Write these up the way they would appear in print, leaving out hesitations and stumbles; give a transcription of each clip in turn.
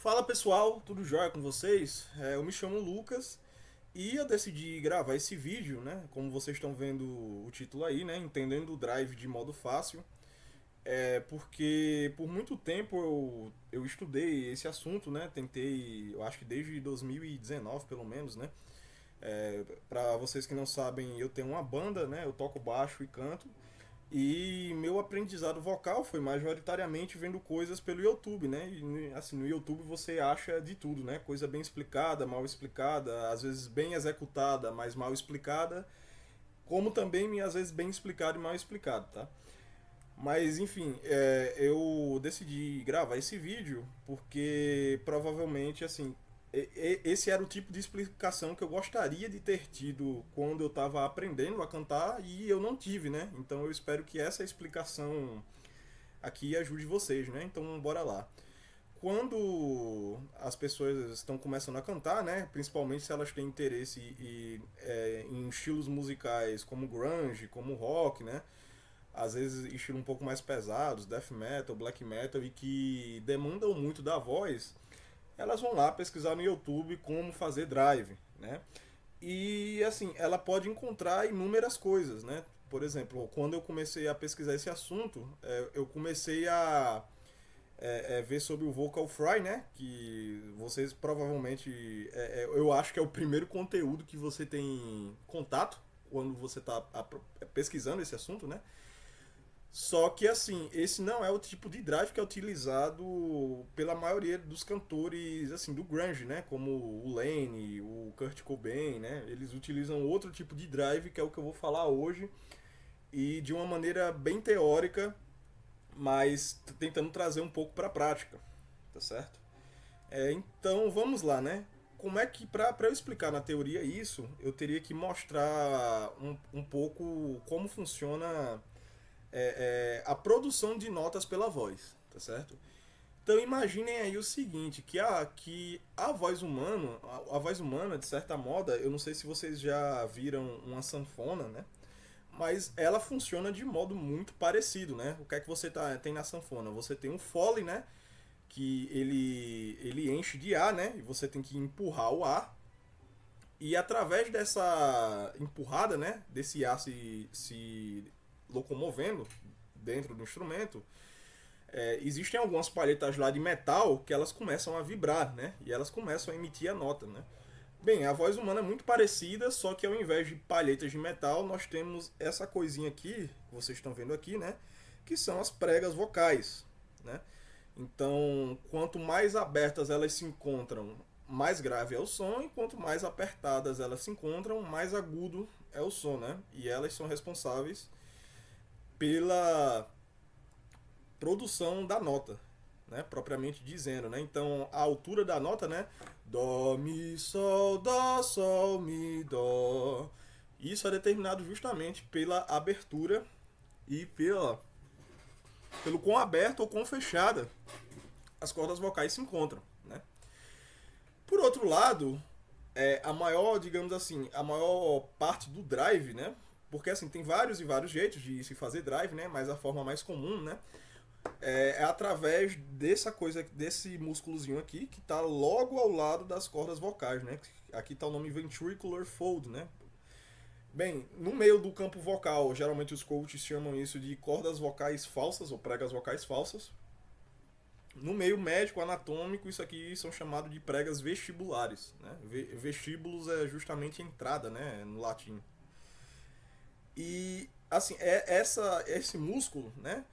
Fala pessoal, tudo jóia com vocês? Eu me chamo Lucas e eu decidi gravar esse vídeo, né? Como vocês estão vendo o título aí, né? Entendendo o Drive de modo fácil. Porque por muito tempo eu estudei esse assunto, né? Tentei, eu acho que desde 2019 pelo menos, né? Para vocês que não sabem, eu tenho uma banda, né? Eu toco baixo e canto. E meu aprendizado vocal foi majoritariamente vendo coisas pelo YouTube, né? E, assim, no YouTube você acha de tudo, né? Coisa bem explicada, mal explicada, às vezes bem executada, mas mal explicada, como também às vezes bem explicado e mal explicado, tá? Mas enfim, eu decidi gravar esse vídeo porque provavelmente assim esse era o tipo de explicação que eu gostaria de ter tido quando eu estava aprendendo a cantar e eu não tive, né? Então eu espero que essa explicação aqui ajude vocês, né? Então bora lá. Quando as pessoas estão começando a cantar, né? Principalmente se elas têm interesse em estilos musicais como grunge, como rock, né? Às vezes estilos um pouco mais pesados, death metal, black metal, e que demandam muito da voz, elas vão lá pesquisar no YouTube como fazer drive, né? E assim, ela pode encontrar inúmeras coisas, né? Por exemplo, quando eu comecei a pesquisar esse assunto, eu comecei a ver sobre o Vocal Fry, né? Que vocês provavelmente, eu acho que é o primeiro conteúdo que você tem contato quando você está pesquisando esse assunto, né? Só que assim, esse não é o tipo de drive que é utilizado pela maioria dos cantores assim do grunge, né? Como o Lane, o Kurt Cobain, né? Eles utilizam outro tipo de drive que é o que eu vou falar hoje e de uma maneira bem teórica, mas tentando trazer um pouco para a prática, tá certo? Então vamos lá, né? Como é que para eu explicar na teoria isso, eu teria que mostrar um pouco como funciona a produção de notas pela voz, tá certo? Então imaginem aí o seguinte, que a voz humana, a voz humana, de certa moda, eu não sei se vocês já viram uma sanfona, né? Mas ela funciona de modo muito parecido, né? O que é que você tem na sanfona? Você tem um fole, né? Que ele enche de ar, né? E você tem que empurrar o ar. E através dessa empurrada, né? Desse ar se locomovendo dentro do instrumento, existem algumas palhetas lá de metal que elas começam a vibrar, né? E elas começam a emitir a nota, né? Bem, a voz humana é muito parecida, só que ao invés de palhetas de metal, nós temos essa coisinha aqui, que vocês estão vendo aqui, né? Que são as pregas vocais, né? Então, quanto mais abertas elas se encontram, mais grave é o som, e quanto mais apertadas elas se encontram, mais agudo é o som, né? E elas são responsáveis pela produção da nota, né, propriamente dizendo, né? Então, a altura da nota, né, dó, mi, sol, mi, dó. Isso é determinado justamente pela abertura e pelo quão aberta ou quão fechada as cordas vocais se encontram, né? Por outro lado, a maior, digamos assim, a maior parte do drive, né? Porque assim, tem vários e vários jeitos de se fazer drive, né? Mas a forma mais comum, né? É através dessa coisa, desse músculozinho aqui, que está logo ao lado das cordas vocais, né? Aqui está o nome ventricular fold, né? Bem, no meio do campo vocal, geralmente os coaches chamam isso de cordas vocais falsas ou pregas vocais falsas. No meio médico anatômico, isso aqui são chamados de pregas vestibulares, né? Vestíbulos é justamente entrada, né, no latim. E assim, esse músculo, né?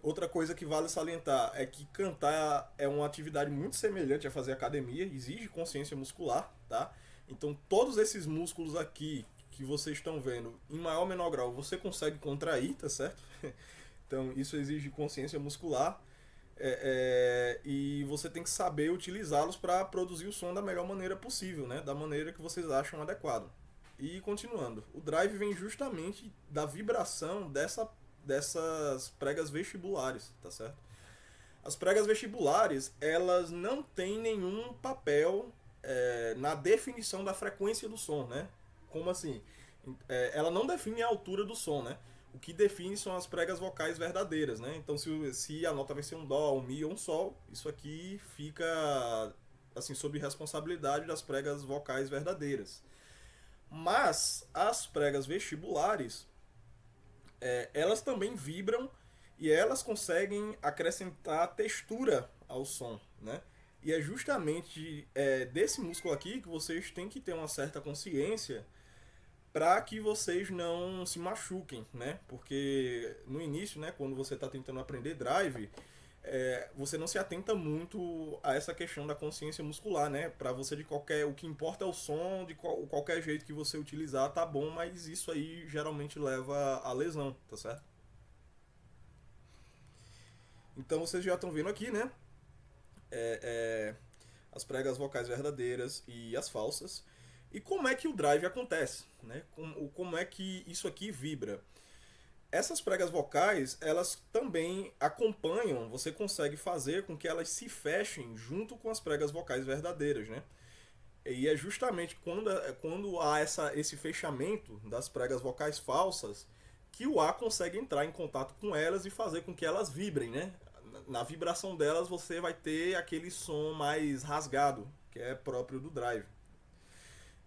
Outra coisa que vale salientar é que cantar é uma atividade muito semelhante a fazer academia, exige consciência muscular, tá? Então todos esses músculos aqui que vocês estão vendo, em maior ou menor grau, você consegue contrair, tá certo? Então isso exige consciência muscular e você tem que saber utilizá-los para produzir o som da melhor maneira possível, né? Da maneira que vocês acham adequado. E continuando, o drive vem justamente da vibração dessas pregas vestibulares, tá certo? As pregas vestibulares, elas não têm nenhum papel na definição da frequência do som, né? Como assim? Ela não define a altura do som, né? o que define são as pregas vocais verdadeiras, né? Então se a nota vai ser um dó, um mi ou um sol, isso aqui fica assim sob responsabilidade das pregas vocais verdadeiras. Mas as pregas vestibulares, elas também vibram e elas conseguem acrescentar textura ao som, né? E é justamente desse músculo aqui que vocês têm que ter uma certa consciência para que vocês não se machuquem, né? Porque no início, né, quando você está tentando aprender drive, você não se atenta muito a essa questão da consciência muscular, né? Para você o que importa é o som, qualquer jeito que você utilizar tá bom, mas isso aí geralmente leva a lesão, tá certo? Então vocês já estão vendo aqui, né? É, as pregas vocais verdadeiras e as falsas. E como é que o drive acontece, né? Como é que isso aqui vibra? Essas pregas vocais, elas também acompanham, você consegue fazer com que elas se fechem junto com as pregas vocais verdadeiras, né? E é justamente quando há esse fechamento das pregas vocais falsas que o ar consegue entrar em contato com elas e fazer com que elas vibrem, né? Na vibração delas você vai ter aquele som mais rasgado, que é próprio do drive.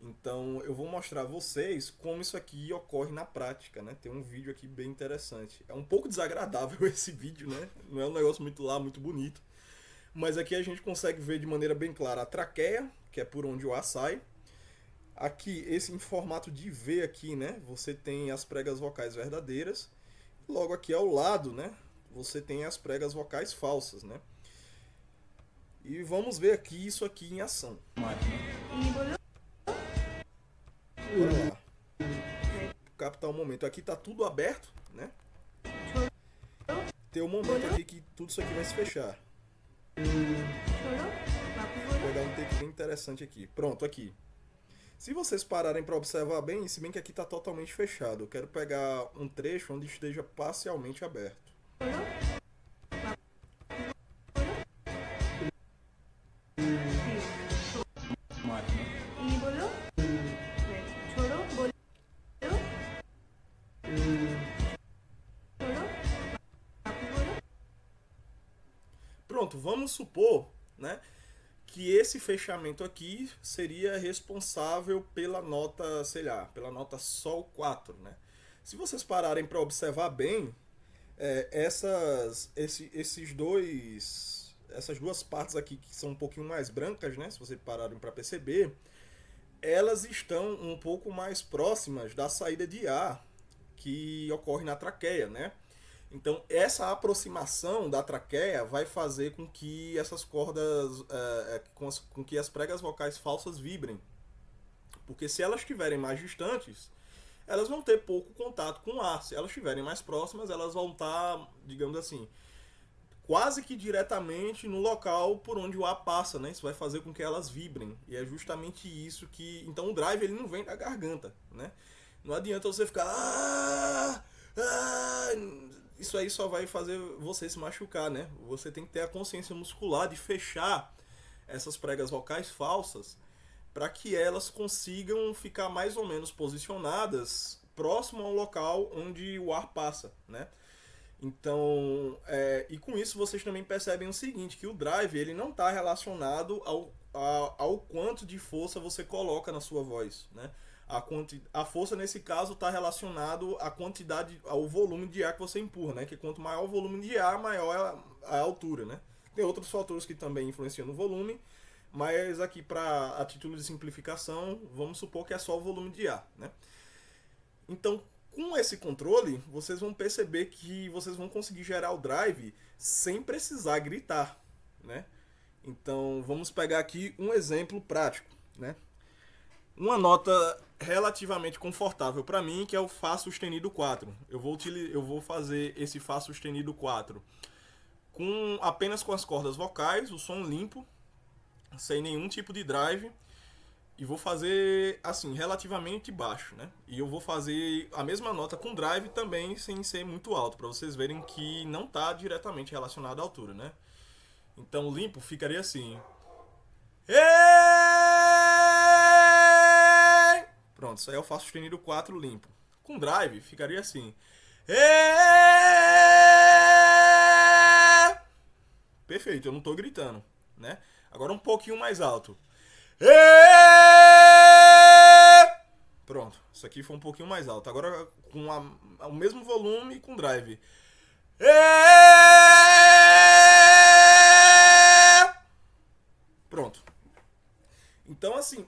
Então eu vou mostrar a vocês como isso aqui ocorre na prática, né? Tem um vídeo aqui bem interessante. É um pouco desagradável esse vídeo, né? Não é um negócio muito bonito. Mas aqui a gente consegue ver de maneira bem clara a traqueia, que é por onde o ar sai. Aqui, em formato de V aqui, né? Você tem as pregas vocais verdadeiras. Logo aqui ao lado, né? Você tem as pregas vocais falsas, né? E vamos ver aqui isso aqui em ação. Olha lá. Captar o momento. Aqui tá tudo aberto, né? Tem um momento aqui que tudo isso aqui vai se fechar. Vou pegar um take bem interessante aqui. Pronto, aqui. Se vocês pararem para observar bem, se bem que aqui está totalmente fechado, eu quero pegar um trecho onde esteja parcialmente aberto. Pronto, vamos supor, né, que esse fechamento aqui seria responsável pela nota, sei lá, pela nota Sol 4, né? Se vocês pararem para observar bem, essas duas partes aqui que são um pouquinho mais brancas, né? Se vocês pararem para perceber, elas estão um pouco mais próximas da saída de ar que ocorre na traqueia, né? Então, essa aproximação da traqueia vai fazer com que essas cordas, com que as pregas vocais falsas vibrem. Porque se elas estiverem mais distantes, elas vão ter pouco contato com o ar. Se elas estiverem mais próximas, elas vão estar, digamos assim, quase que diretamente no local por onde o ar passa, né? Isso vai fazer com que elas vibrem. E é justamente isso que... Então, o drive ele não vem da garganta, né? Não adianta você ficar... Isso aí só vai fazer você se machucar, né? Você tem que ter a consciência muscular de fechar essas pregas vocais falsas para que elas consigam ficar mais ou menos posicionadas próximo ao local onde o ar passa, né? Então, e com isso vocês também percebem o seguinte, que o drive ele não está relacionado ao quanto de força você coloca na sua voz, né? A força nesse caso está relacionado à quantidade, ao volume de ar que você empurra, né? Que quanto maior o volume de ar, maior a altura, né? Tem outros fatores que também influenciam no volume, mas aqui a título de simplificação, vamos supor que é só o volume de ar, né? Então, com esse controle, vocês vão perceber que vocês vão conseguir gerar o drive sem precisar gritar, né? Então, vamos pegar aqui um exemplo prático, né? Uma nota relativamente confortável para mim, que é o Fá sustenido 4. Eu vou fazer esse Fá sustenido 4 apenas com as cordas vocais, o som limpo, sem nenhum tipo de drive, e vou fazer assim, relativamente baixo, né? E eu vou fazer a mesma nota com drive também sem ser muito alto, para vocês verem que não está diretamente relacionado à altura, né? Então limpo ficaria assim. Pronto, isso aí é o Fá sustenido 4 limpo. Com drive ficaria assim. É... Perfeito, eu não tô gritando, né? Agora um pouquinho mais alto. É... Pronto, isso aqui foi um pouquinho mais alto. Agora com o mesmo volume e com drive. É... Pronto. Então, assim,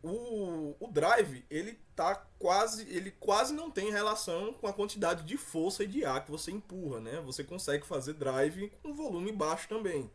o drive, ele quase não tem relação com a quantidade de força e de ar que você empurra, né? Você consegue fazer drive com volume baixo também.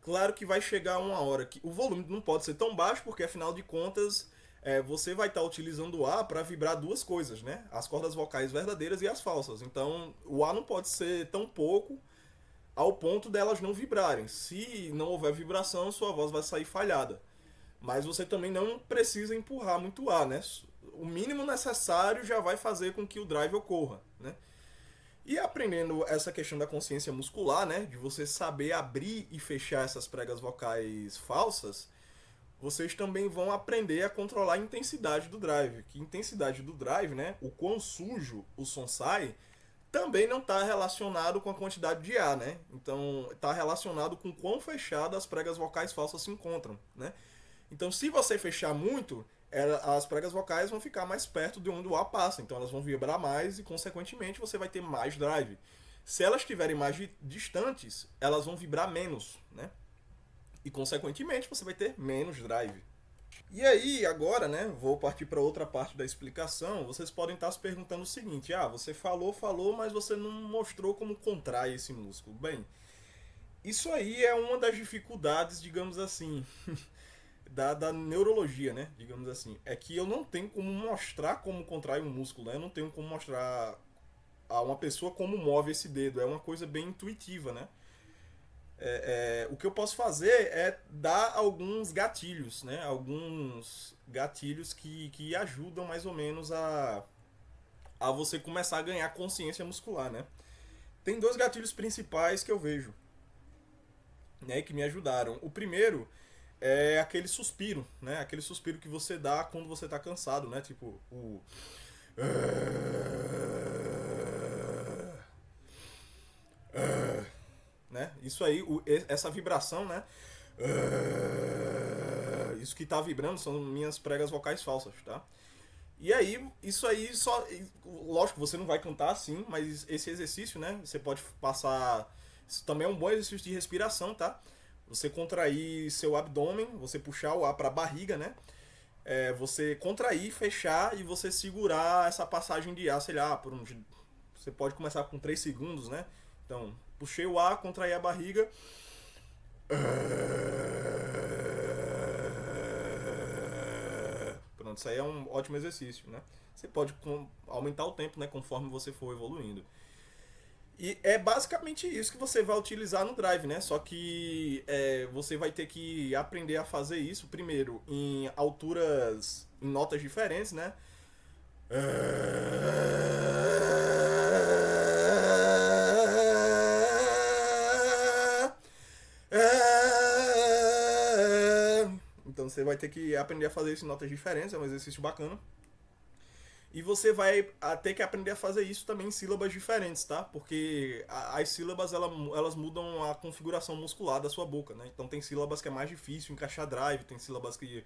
Claro que vai chegar uma hora que o volume não pode ser tão baixo, porque afinal de contas você vai estar utilizando o ar para vibrar duas coisas, né? As cordas vocais verdadeiras e as falsas. Então, o ar não pode ser tão pouco ao ponto delas não vibrarem. Se não houver vibração, sua voz vai sair falhada. Mas você também não precisa empurrar muito ar, né? O mínimo necessário já vai fazer com que o drive ocorra, né? E aprendendo essa questão da consciência muscular, né? De você saber abrir e fechar essas pregas vocais falsas, vocês também vão aprender a controlar a intensidade do drive. Que intensidade do drive, né? O quão sujo o som sai, também não está relacionado com a quantidade de ar, né? Então está relacionado com quão fechado as pregas vocais falsas se encontram, né? Então, se você fechar muito, as pregas vocais vão ficar mais perto de onde o ar passa. Então, elas vão vibrar mais e, consequentemente, você vai ter mais drive. Se elas estiverem mais distantes, elas vão vibrar menos, né? E, consequentemente, você vai ter menos drive. E aí, agora, né, vou partir para outra parte da explicação. Vocês podem estar se perguntando o seguinte: você falou, mas você não mostrou como contrai esse músculo. Bem, isso aí é uma das dificuldades, digamos assim, da neurologia, né? Digamos assim. É que eu não tenho como mostrar como contrai um músculo, né? Eu não tenho como mostrar a uma pessoa como move esse dedo. É uma coisa bem intuitiva, né? O que eu posso fazer é dar alguns gatilhos, né? Alguns gatilhos que ajudam mais ou menos a você começar a ganhar consciência muscular, né? Tem dois gatilhos principais que eu vejo, né? Que me ajudaram. O primeiro é aquele suspiro, né? Aquele suspiro que você dá quando você tá cansado, né? Tipo, o... Né? Isso aí, essa vibração, né? Isso que tá vibrando são minhas pregas vocais falsas, tá? E aí, isso aí só... Lógico, você não vai cantar assim, mas esse exercício, né? Você pode passar... Isso também é um bom exercício de respiração, tá? Você contrair seu abdômen, você puxar o ar para a barriga, né? Você contrair, fechar e você segurar essa passagem de ar, sei lá, você pode começar com 3 segundos, né? Então, puxei o ar, contraí a barriga. Pronto, isso aí é um ótimo exercício, né? Você pode aumentar o tempo, né, conforme você for evoluindo. E é basicamente isso que você vai utilizar no Drive, né? Só que você vai ter que aprender a fazer isso primeiro em alturas, em notas diferentes, né? Então você vai ter que aprender a fazer isso em notas diferentes, é um exercício bacana. E você vai ter que aprender a fazer isso também em sílabas diferentes, tá? Porque as sílabas elas mudam a configuração muscular da sua boca, né? Então tem sílabas que é mais difícil encaixar drive, tem sílabas que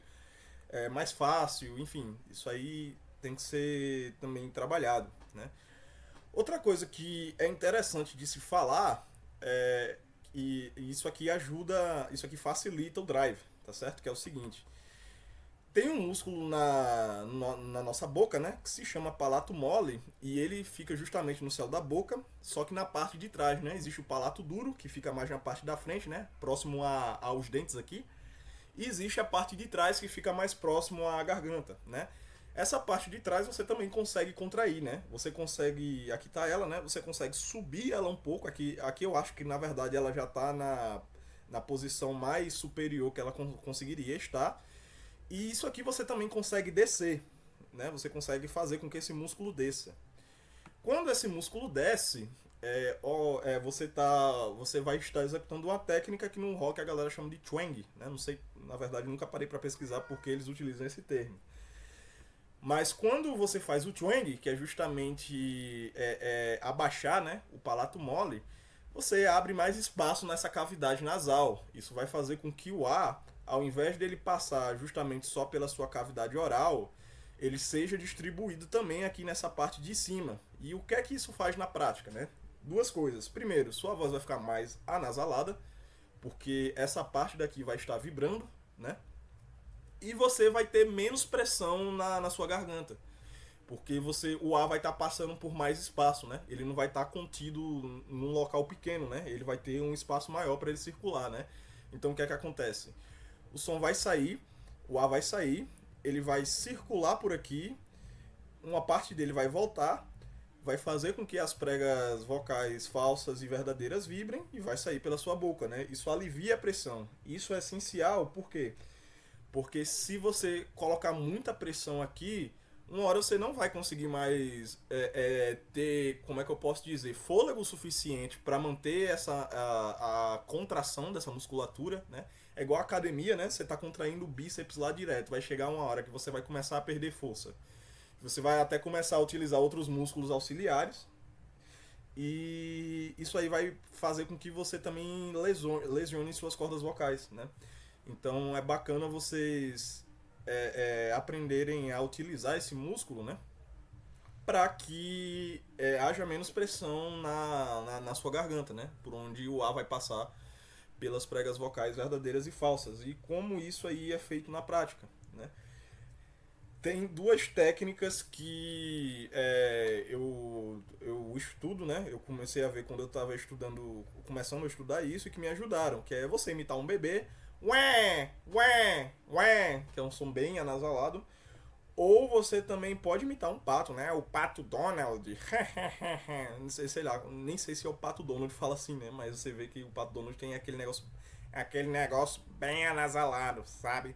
é mais fácil, enfim. Isso aí tem que ser também trabalhado, né? Outra coisa que é interessante de se falar e isso aqui isso aqui facilita o drive, tá certo? Que é o seguinte: tem um músculo na nossa boca, né? Que se chama palato mole. E ele fica justamente no céu da boca. Só que na parte de trás, né? Existe o palato duro, que fica mais na parte da frente, né? Próximo aos dentes aqui. E existe a parte de trás, que fica mais próximo à garganta, né? Essa parte de trás você também consegue contrair, né? Você consegue... Aqui tá ela, né? Você consegue subir ela um pouco. Aqui eu acho que, na verdade, ela já tá na posição mais superior que ela conseguiria estar. E isso aqui você também consegue descer, né? Você consegue fazer com que esse músculo desça. Quando esse músculo desce, você vai estar executando uma técnica que no rock a galera chama de twang, né? Não sei, na verdade nunca parei para pesquisar porque eles utilizam esse termo. Mas quando você faz o twang, que é justamente abaixar, né, o palato mole, você abre mais espaço nessa cavidade nasal. Isso vai fazer com que o ar, ao invés dele passar justamente só pela sua cavidade oral, ele seja distribuído também aqui nessa parte de cima. E o que é que isso faz na prática, né? Duas coisas. Primeiro, sua voz vai ficar mais anasalada, porque essa parte daqui vai estar vibrando, né? E você vai ter menos pressão na sua garganta. Porque o ar vai estar passando por mais espaço, né? Ele não vai estar contido num local pequeno, né? Ele vai ter um espaço maior para ele circular, né? Então o que é que acontece? O som vai sair, o ar vai sair, ele vai circular por aqui, uma parte dele vai voltar, vai fazer com que as pregas vocais falsas e verdadeiras vibrem e vai sair pela sua boca, né? Isso alivia a pressão. Isso é essencial, por quê? Porque se você colocar muita pressão aqui, uma hora você não vai conseguir mais ter, como é que eu posso dizer, fôlego suficiente para manter a contração dessa musculatura, né? É igual a academia, né? Você está contraindo o bíceps lá direto. Vai chegar uma hora que você vai começar a perder força. Você vai até começar a utilizar outros músculos auxiliares. E isso aí vai fazer com que você também lesione suas cordas vocais, né? Então é bacana vocês aprenderem a utilizar esse músculo, né? Para que haja menos pressão na sua garganta, né? Por onde o ar vai passar pelas pregas vocais verdadeiras e falsas. E como isso aí é feito na prática, né? Tem duas técnicas que eu estudo, né? Eu comecei a ver quando eu estava estudando, começando a estudar isso e que me ajudaram, que é você imitar um bebê, ué, ué, ué, que é um som bem anasalado, ou você também pode imitar um pato, né? O pato Donald. Não sei, sei lá, nem sei se é o pato Donald que fala assim, né? Mas você vê que o pato Donald tem aquele negócio bem anasalado, sabe?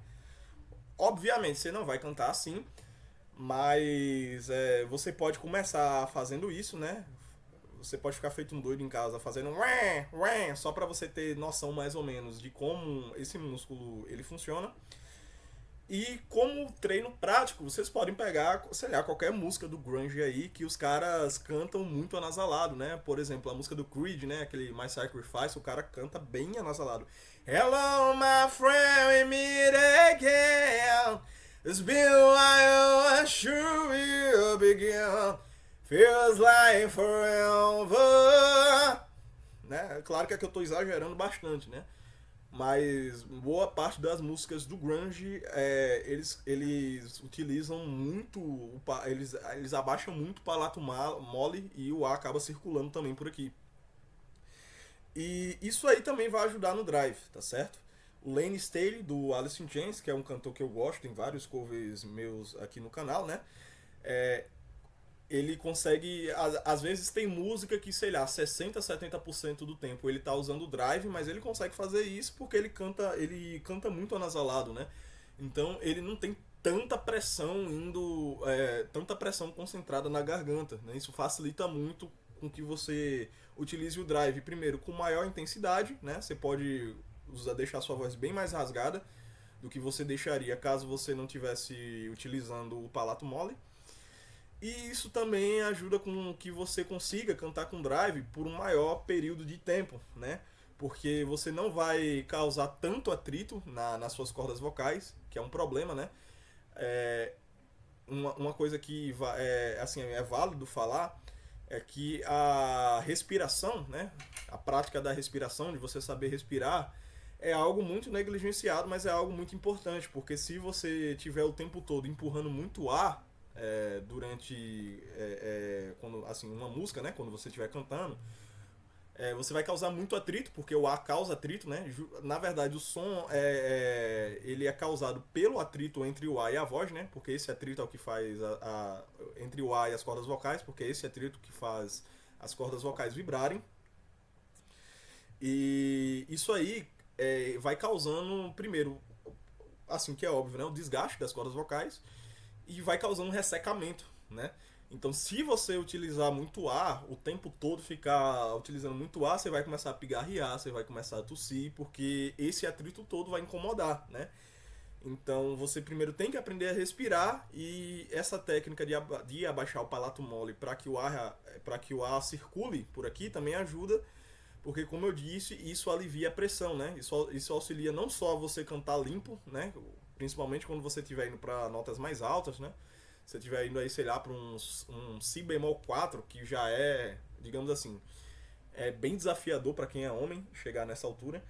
Obviamente você não vai cantar assim, mas você pode começar fazendo isso, né? Você pode ficar feito um doido em casa fazendo ué, ué, só para você ter noção mais ou menos de como esse músculo ele funciona. E como treino prático, vocês podem pegar, sei lá, qualquer música do grunge aí que os caras cantam muito anasalado, né? Por exemplo, a música do Creed, né? Aquele My Sacrifice, o cara canta bem anasalado. Hello, my friend, we meet again. It's been a while, I sure will begin. Feels like forever. Né? Claro que aqui eu tô exagerando bastante, né? Mas boa parte das músicas do grunge eles utilizam muito eles abaixam muito o palato mole e o ar acaba circulando também por aqui. E isso aí também vai ajudar no drive, tá certo? O Lane Staley do Alice in Chains, que é um cantor que eu gosto, tem vários covers meus aqui no canal, né? É, ele consegue. Às vezes tem música que, sei lá, 60, 70% do tempo ele tá usando o drive, mas ele consegue fazer isso porque ele canta muito anasalado, né? Então ele não tem tanta pressão tanta pressão concentrada na garganta, né? Isso facilita muito com que você utilize o drive primeiro com maior intensidade, né? Você pode deixar sua voz bem mais rasgada do que você deixaria caso você não tivesse utilizando o palato mole. E isso também ajuda com que você consiga cantar com drive por um maior período de tempo, né? Porque você não vai causar tanto atrito nas suas cordas vocais, que é um problema, né? É, uma coisa que assim, é válido falar é que a respiração, né? A prática da respiração, de você saber respirar, é algo muito negligenciado, mas é algo muito importante, porque se você tiver o tempo todo empurrando muito ar durante quando, assim, uma música, né? Quando você estiver cantando, você vai causar muito atrito, porque o ar causa atrito, né? Na verdade, o som ele é causado pelo atrito entre o ar e a voz, né? Porque esse atrito é o que faz entre o ar e as cordas vocais, porque é esse atrito que faz as cordas vocais vibrarem. E isso aí vai causando, primeiro, assim que é óbvio, né? O desgaste das cordas vocais e vai causando um ressecamento, né? Então, se você utilizar muito ar, o tempo todo ficar utilizando muito ar, você vai começar a pigarrear, você vai começar a tossir, porque esse atrito todo vai incomodar, né? Então você primeiro tem que aprender a respirar e essa técnica de abaixar o palato mole para que o ar circule por aqui também ajuda, porque como eu disse, isso alivia a pressão, né? Isso auxilia não só você cantar limpo, né? Principalmente quando você estiver indo para notas mais altas, né? Se você estiver indo aí, sei lá, para um Si bemol 4, que já é, digamos assim, é bem desafiador para quem é homem chegar nessa altura.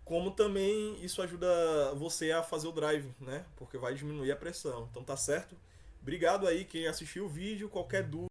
Como também isso ajuda você a fazer o drive, né? Porque vai diminuir a pressão. Então tá certo? Obrigado aí quem assistiu o vídeo. Qualquer dúvida